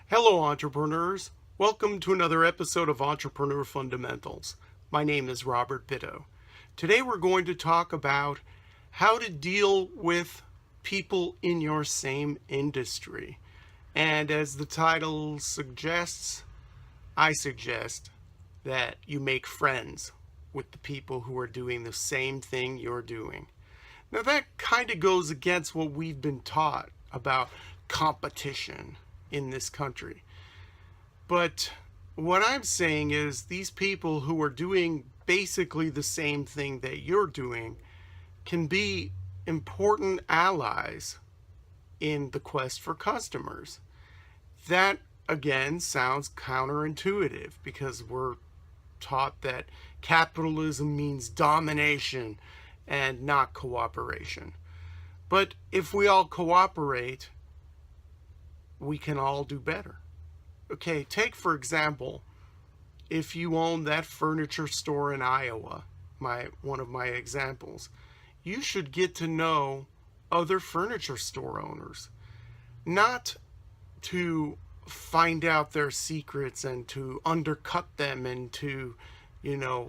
Hello, entrepreneurs. Welcome to another episode of Entrepreneur Fundamentals. My name is Robert Bitto. Today we're going to talk about how to deal with people in your same industry. And as the title suggests, I suggest that you make friends with the people who are doing the same thing you're doing. Now, that kind of goes against what we've been taught about competition in this country. But what I'm saying is these people who are doing basically the same thing that you're doing can be important allies in the quest for customers. That, again, sounds counterintuitive because we're taught that capitalism means domination and not cooperation. But if we all cooperate, we can all do better. Okay, take for example, if you own that furniture store in Iowa, one of my examples, you should get to know other furniture store owners, not to find out their secrets and to undercut them and to,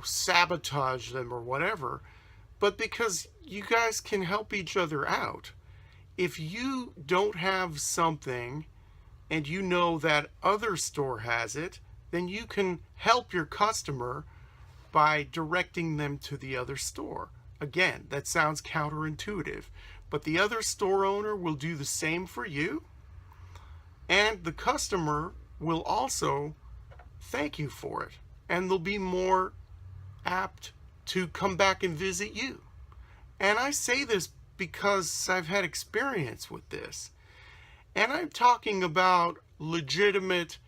sabotage them or whatever, but because you guys can help each other out. If you don't have something and you know that other store has it, then you can help your customer by directing them to the other store. Again, that sounds counterintuitive, but the other store owner will do the same for you, and the customer will also thank you for it, and they'll be more apt to come back and visit you. And I say this because I've had experience with this. And I'm talking about legitimate,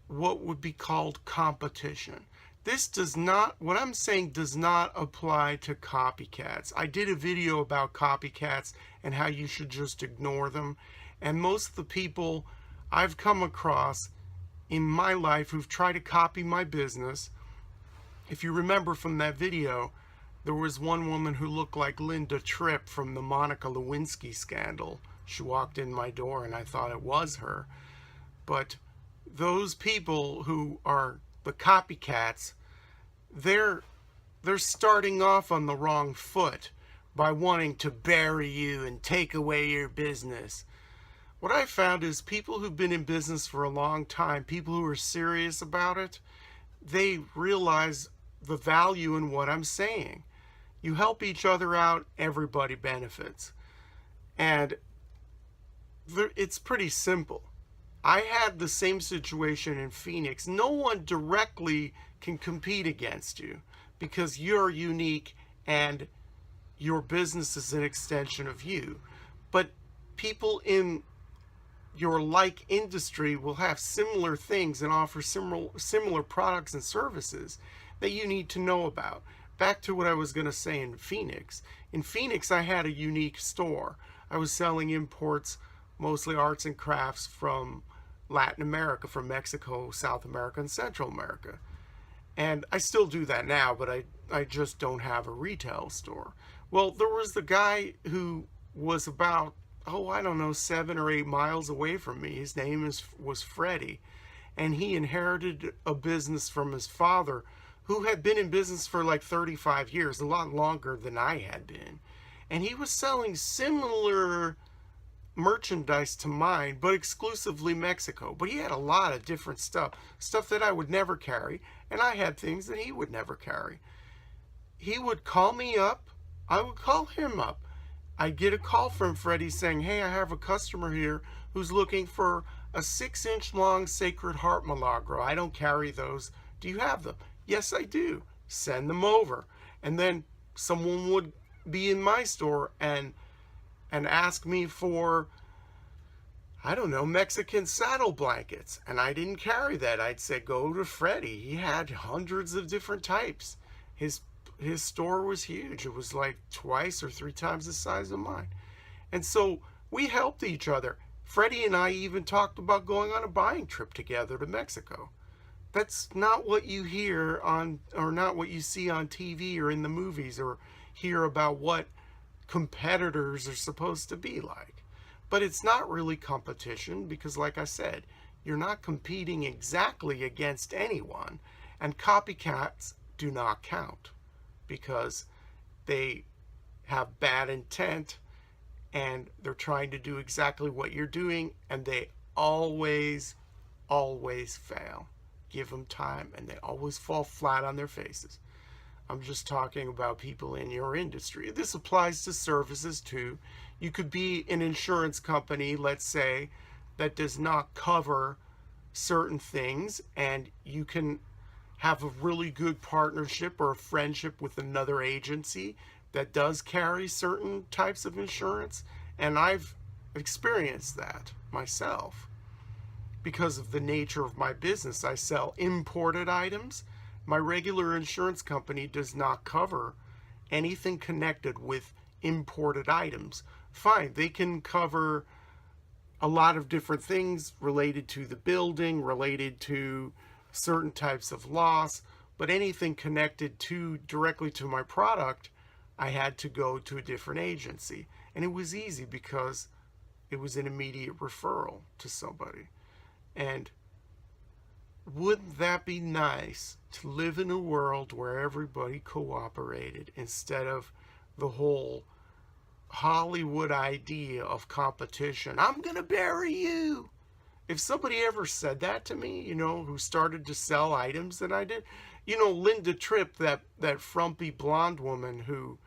what would be called competition. What I'm saying does not apply to copycats. I did a video about copycats and how you should just ignore them. And most of the people I've come across in my life who've tried to copy my business, if you remember from that video, there was one woman who looked like Linda Tripp from the Monica Lewinsky scandal. She walked in my door and I thought it was her. But those people who are the copycats, they're starting off on the wrong foot by wanting to bury you and take away your business. What I found is people who've been in business for a long time, people who are serious about it, they realize the value in what I'm saying. You help each other out, everybody benefits. And it's pretty simple. I had the same situation in Phoenix. No one directly can compete against you because you're unique and your business is an extension of you. But people in your like industry will have similar things and offer similar products and services that you need to know about. Back to what I was going to say in Phoenix. In Phoenix, I had a unique store. I was selling imports, mostly arts and crafts from Latin America, from Mexico, South America, and Central America. And I still do that now, but I just don't have a retail store. Well, there was the guy who was about, 7 or 8 miles away from me. His name was Freddie. And he inherited a business from his father who had been in business for like 35 years, a lot longer than I had been. And he was selling similar merchandise to mine, but exclusively Mexico. But he had a lot of different stuff that I would never carry, and I had things that he would never carry. He would call me up, I would call him up. I'd get a call from Freddie saying, hey, I have a customer here who's looking for a 6-inch long Sacred Heart Milagro. I don't carry those. Do you have them? Yes, I do. Send them over. And then someone would be in my store and ask me for, Mexican saddle blankets. And I didn't carry that. I'd say, go to Freddie. He had hundreds of different types. His store was huge. It was like 2 or 3 times the size of mine. And so we helped each other. Freddie and I even talked about going on a buying trip together to Mexico. That's not what you hear on, or not what you see on TV or in the movies, or hear about what competitors are supposed to be like. But it's not really competition because, like I said, you're not competing exactly against anyone. And copycats do not count because they have bad intent and they're trying to do exactly what you're doing, and they always fail. Give them time and they always fall flat on their faces. I'm just talking about people in your industry. This applies to services too. You could be an insurance company, let's say, that does not cover certain things, and you can have a really good partnership or a friendship with another agency that does carry certain types of insurance. And I've experienced that myself because of the nature of my business. I sell imported items. My regular insurance company does not cover anything connected with imported items. Fine, they can cover a lot of different things related to the building, related to certain types of loss, but anything connected to directly to my product, I had to go to a different agency. And it was easy because it was an immediate referral to somebody. And wouldn't that be nice to live in a world where everybody cooperated instead of the whole Hollywood idea of competition? I'm gonna bury you. If somebody ever said that to me, who started to sell items that I did, Linda Tripp, that frumpy blonde woman who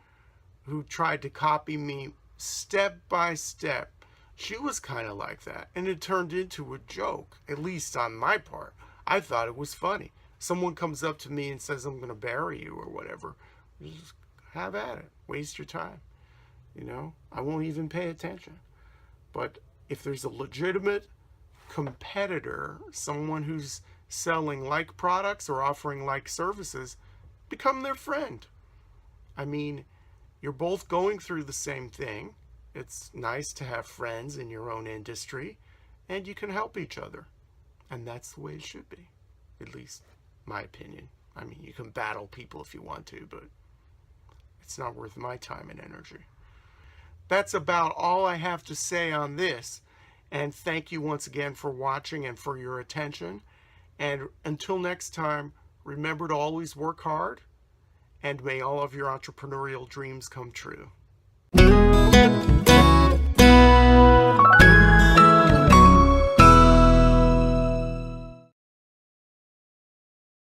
tried to copy me step by step, she was kind of like that. And it turned into a joke, at least on my part. I thought it was funny. Someone comes up to me and says, I'm going to bury you or whatever. Just have at it. Waste your time. I won't even pay attention. But if there's a legitimate competitor, someone who's selling like products or offering like services, become their friend. I mean, you're both going through the same thing. It's nice to have friends in your own industry, and you can help each other. And that's the way it should be, at least my opinion. I mean, you can battle people if you want to, but it's not worth my time and energy. That's about all I have to say on this. And thank you once again for watching and for your attention. And until next time, remember to always work hard, and may all of your entrepreneurial dreams come true.